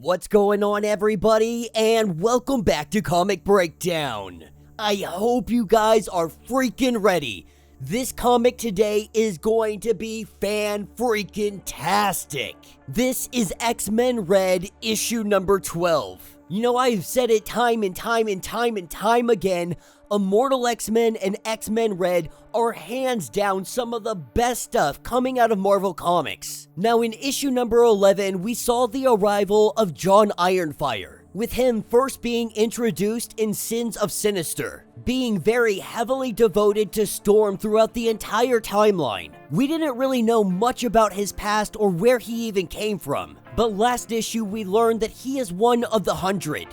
What's going on, everybody, and welcome back to Comic Breakdown. I hope you guys are freaking ready. This comic today is going to be fan-freaking-tastic. This is X-Men Red, issue number 12. You know, I've said it time and time again, Immortal X-Men and X-Men Red are hands down some of the best stuff coming out of Marvel Comics. Now, in issue number 11, we saw the arrival of John Ironfire, with him first being introduced in Sins of Sinister, being very heavily devoted to Storm throughout the entire timeline. We didn't really know much about his past or where he even came from, but last issue we learned that he is one of the 100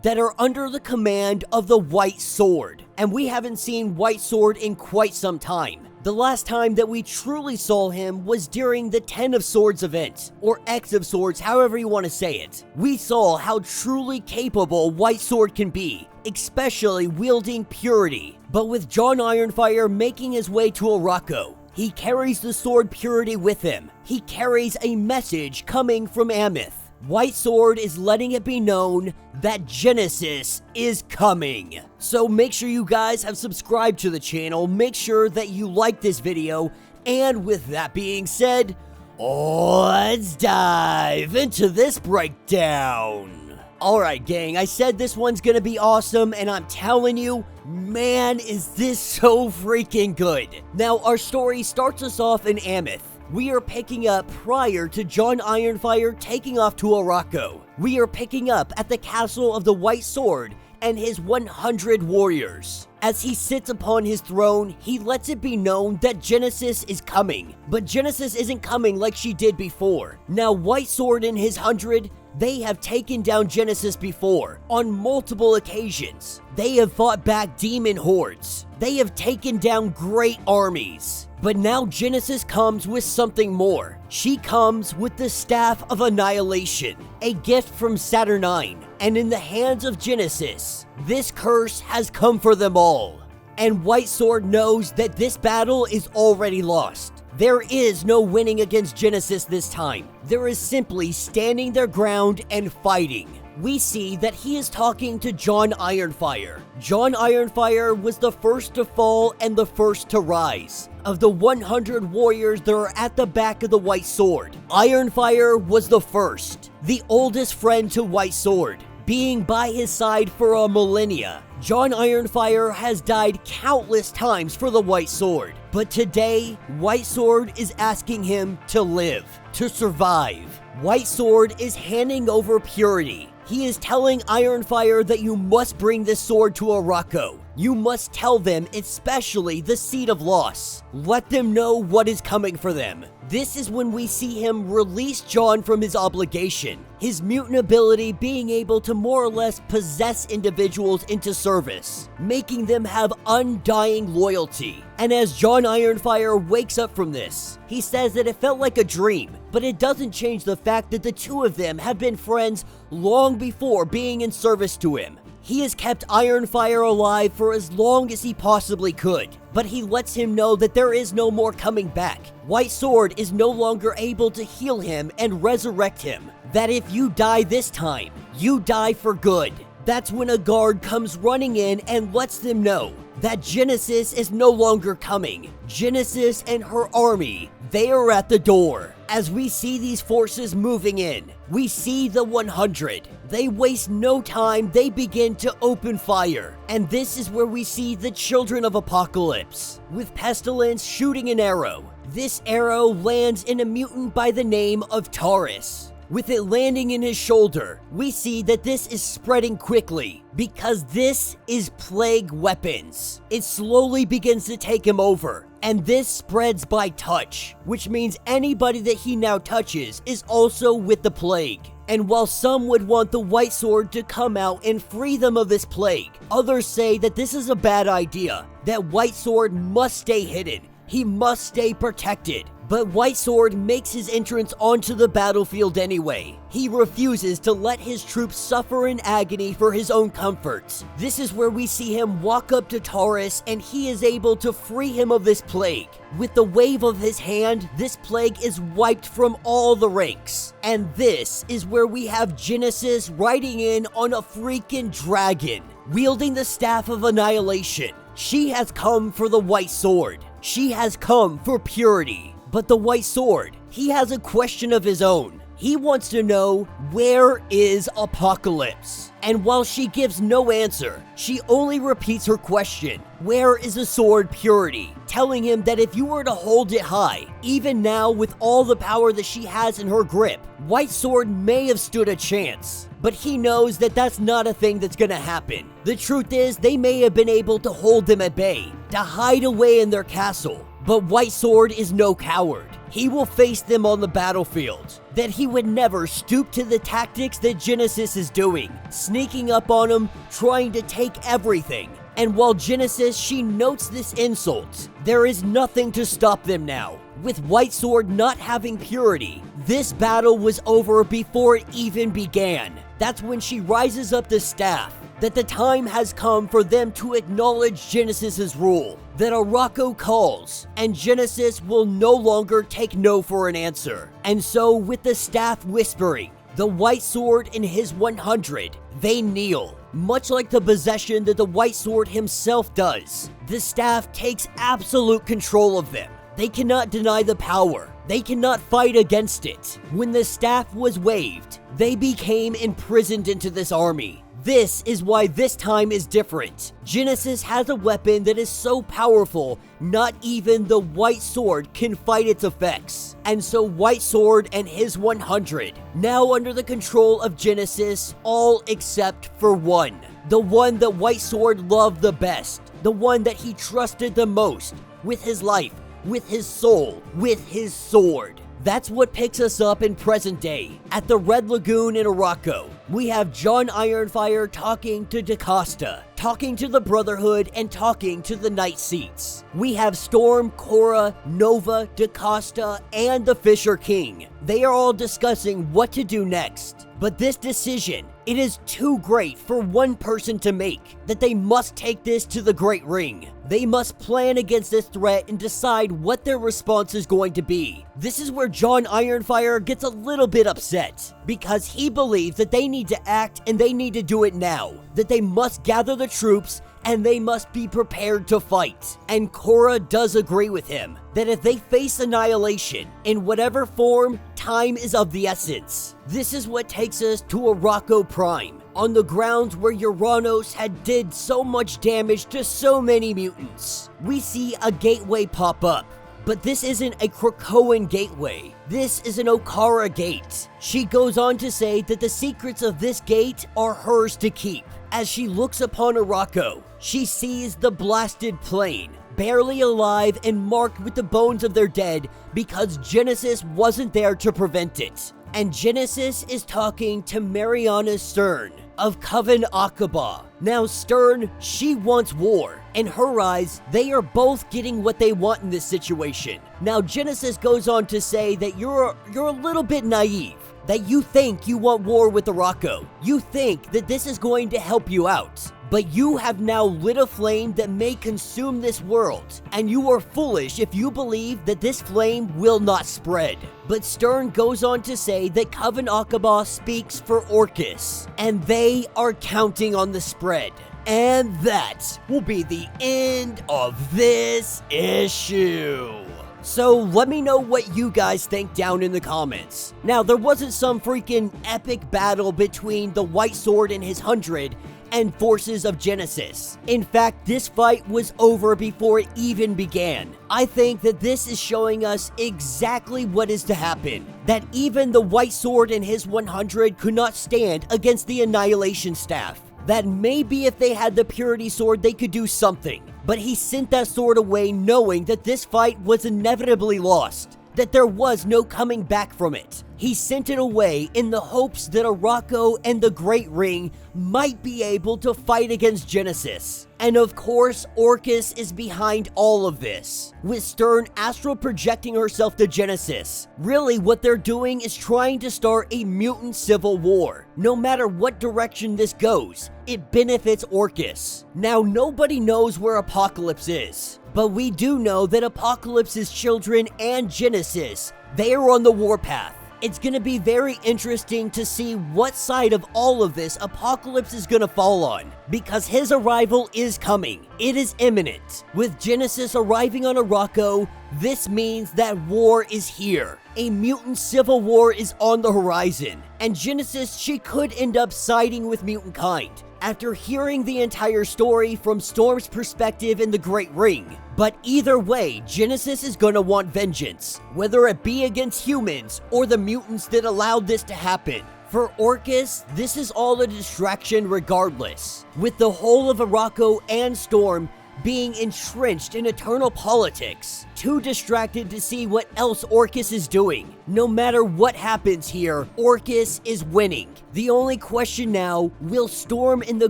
that are under the command of the White Sword, and we haven't seen White Sword in quite some time. The last time that we truly saw him was during the 10 of Swords event, or X of Swords, however you want to say it. We saw how truly capable White Sword can be, especially wielding Purity. But with John Ironfire making his way to Arakko, he carries the sword Purity with him. He carries a message coming from Amith. White Sword is letting it be known that Genesis is coming. So make sure you guys have subscribed to the channel, make sure that you like this video, and with that being said, let's dive into this breakdown. Alright gang, I said this one's gonna be awesome, and I'm telling you, man, is this so freaking good. Now, our story starts us off in Amith. We are picking up prior to John Ironfire taking off to Arakko. We are picking up at the castle of the White Sword and his 100 warriors. As he sits upon his throne, he lets it be known that Genesis is coming. But Genesis isn't coming like she did before. Now, White Sword and his 100, they have taken down Genesis before, on multiple occasions. They have fought back demon hordes. They have taken down great armies. But now Genesis comes with something more. She comes with the Staff of Annihilation, a gift from Saturnine. And in the hands of Genesis, this curse has come for them all. And White Sword knows that this battle is already lost. There is no winning against Genesis this time. There is simply standing their ground and fighting. We see that he is talking to John Ironfire. John Ironfire was the first to fall and the first to rise. Of the 100 warriors that are at the back of the White Sword, Ironfire was the first, the oldest friend to White Sword, being by his side for a millennia. John Ironfire has died countless times for the White Sword, but today, White Sword is asking him to live, to survive. White Sword is handing over Purity. He is telling Ironfire that you must bring this sword to Arakko. You must tell them, especially the Seed of Loss. Let them know what is coming for them. This is when we see him release John from his obligation, his mutant ability being able to more or less possess individuals into service, making them have undying loyalty. And as John Ironfire wakes up from this, he says that it felt like a dream, but it doesn't change the fact that the two of them have been friends long before being in service to him. He has kept Ironfire alive for as long as he possibly could, but he lets him know that there is no more coming back. White Sword is no longer able to heal him and resurrect him. That if you die this time, you die for good. That's when a guard comes running in and lets them know that Genesis is no longer coming. Genesis and her army, they are at the door. As we see these forces moving in, we see the 100. They waste no time, they begin to open fire. And this is where we see the Children of Apocalypse, with Pestilence shooting an arrow. This arrow lands in a mutant by the name of Taurus. With it landing in his shoulder, we see that this is spreading quickly because this is plague weapons. It slowly begins to take him over, and this spreads by touch, which means anybody that he now touches is also with the plague. And while some would want the White Sword to come out and free them of this plague, others say that this is a bad idea, that White Sword must stay hidden, He must stay protected. But White Sword makes his entrance onto the battlefield anyway. He refuses to let his troops suffer in agony for his own comfort. This is where we see him walk up to Taurus, and he is able to free him of this plague. With the wave of his hand, this plague is wiped from all the ranks. And this is where we have Genesis riding in on a freaking dragon, wielding the Staff of Annihilation. She has come for the White Sword. She has come for purity. But the White Sword, he has a question of his own. He wants to know, where is Apocalypse? And while she gives no answer, she only repeats her question, where is the sword purity? Telling him that if you were to hold it high, even now with all the power that she has in her grip, White Sword may have stood a chance. But he knows that that's not a thing that's gonna happen. The truth is, they may have been able to hold them at bay, to hide away in their castle. But White Sword is no coward. He will face them on the battlefield. That he would never stoop to the tactics that Genesis is doing, sneaking up on him, trying to take everything. And while Genesis, she notes this insult, there is nothing to stop them now. With White Sword not having purity, this battle was over before it even began. That's when she rises up the staff, that the time has come for them to acknowledge Genesis's rule, that Arakko calls, and Genesis will no longer take no for an answer. And so, with the staff whispering, the White Sword and his 100, they kneel, much like the possession that the White Sword himself does. The staff takes absolute control of them. They cannot deny the power. They cannot fight against it. When the staff was waved, they became imprisoned into this army. This is why this time is different. Genesis has a weapon that is so powerful, not even the White Sword can fight its effects. And so White Sword and his 100, now under the control of Genesis, all except for one. The one that White Sword loved the best. The one that he trusted the most, with his life, with his soul, with his sword. That's what picks us up in present day, at the Red Lagoon in Arakko. We have John Ironfire talking to DaCosta, talking to the Brotherhood, and talking to the Night Seats. We have Storm, Cora, Nova, DaCosta, and the Fisher King. They are all discussing what to do next. But this decision, it is too great for one person to make, that they must take this to the Great Ring. They must plan against this threat and decide what their response is going to be. This is where John Ironfire gets a little bit upset, because he believes that they need to act and they need to do it now, that they must gather the troops and they must be prepared to fight. And Cora does agree with him, that if they face annihilation, in whatever form, time is of the essence. This is what takes us to Arakko Prime, on the grounds where Uranos had did so much damage to so many mutants. We see a gateway pop up, but this isn't a Krakoan gateway. This is an Okara gate. She goes on to say that the secrets of this gate are hers to keep. As she looks upon Arakko, she sees the blasted plain, barely alive and marked with the bones of their dead because Genesis wasn't there to prevent it. And Genesis is talking to Mariana Stern of Coven Aqaba. Now Stern, she wants war. In her eyes, they are both getting what they want in this situation. Now Genesis goes on to say that you're a little bit naive, that you think you want war with Arakko. You think that this is going to help you out. But you have now lit a flame that may consume this world, and you are foolish if you believe that this flame will not spread. But Stern goes on to say that Coven Aqaba speaks for Orcus, and they are counting on the spread. And that will be the end of this issue. So let me know what you guys think down in the comments. Now, there wasn't some freaking epic battle between the White Sword and his 100 and forces of Genesis. In fact, this fight was over before it even began. I think that this is showing us exactly what is to happen. That even the White Sword and his 100 could not stand against the Annihilation Staff. That maybe if they had the Purity Sword, they could do something. But he sent that sword away knowing that this fight was inevitably lost. that there was no coming back from it. He sent it away in the hopes that Arakko and the Great Ring might be able to fight against Genesis. And of course, Orchis is behind all of this, with Stern astral projecting herself to Genesis. Really, what they're doing is trying to start a mutant civil war. No matter what direction this goes, it benefits Orchis. Now, nobody knows where Apocalypse is, but we do know that Apocalypse's children and Genesis, they are on the warpath. It's gonna be very interesting to see what side of all of this Apocalypse is gonna fall on, because his arrival is coming. It is imminent. With Genesis arriving on Arakko, this means that war is here. A mutant civil war is on the horizon, and Genesis, she could end up siding with mutant kind after hearing the entire story from Storm's perspective in the Great Ring. But either way, Genesis is gonna want vengeance, whether it be against humans or the mutants that allowed this to happen. For Orchis, this is all a distraction regardless, with the whole of Arakko and Storm being entrenched in eternal politics, too distracted to see what else Orchis is doing. No matter what happens here, Orchis is winning. The only question now, will Storm and the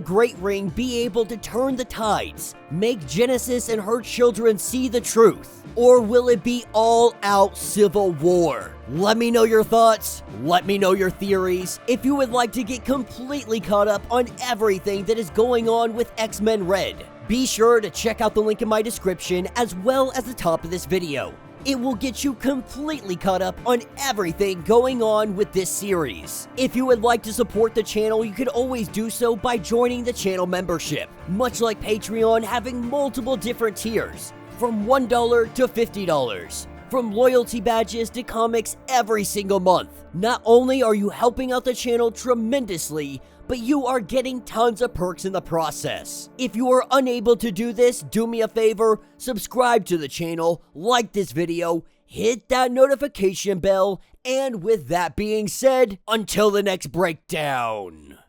Great Ring be able to turn the tides, make Genesis and her children see the truth? Or will it be all-out civil war? Let me know your thoughts, let me know your theories. If you would like to get completely caught up on everything that is going on with X-Men Red, be sure to check out the link in my description as well as the top of this video. It will get you completely caught up on everything going on with this series. If you would like to support the channel, you can always do so by joining the channel membership, much like Patreon having multiple different tiers, from $1 to $50. From loyalty badges to comics every single month. Not only are you helping out the channel tremendously, but you are getting tons of perks in the process. If you are unable to do this, do me a favor, subscribe to the channel, like this video, hit that notification bell, and with that being said, until the next breakdown.